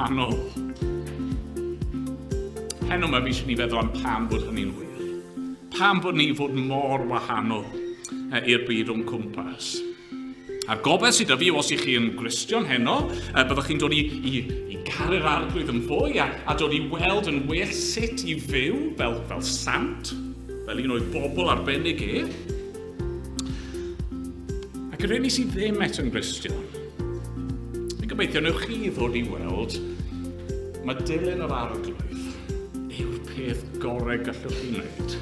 wahanol. Heno yma fi eisiau ni feddwl am pam bod hynny'n wir. Pam bod ni fod mor wahanol i'r byd o'n cwmpas. A'r gobaith sydd â fi os i chi yn Gristion heno, byddwch chi'n dod i garu'r arglwydd yn fwy a dod i weld yn well sut i fyw fel sant, fel un o'i bobl arbennig Ac yr unig sydd ddim eto'n Gristion. Fi'n gobeithio newch chi ddod i weld mae dilyn yr arglwydd yw'r peth gorau gallwch chi wneud.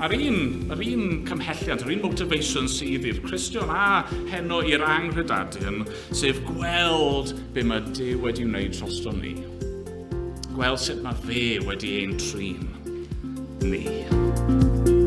Yr un cymhelliant, yr un motivation sydd i'r Cristion a heno i'r anghredadyn, sef gweld be mae Duw wedi wneud drosto ni. Gweld sut mae fe wedi ein trin ni.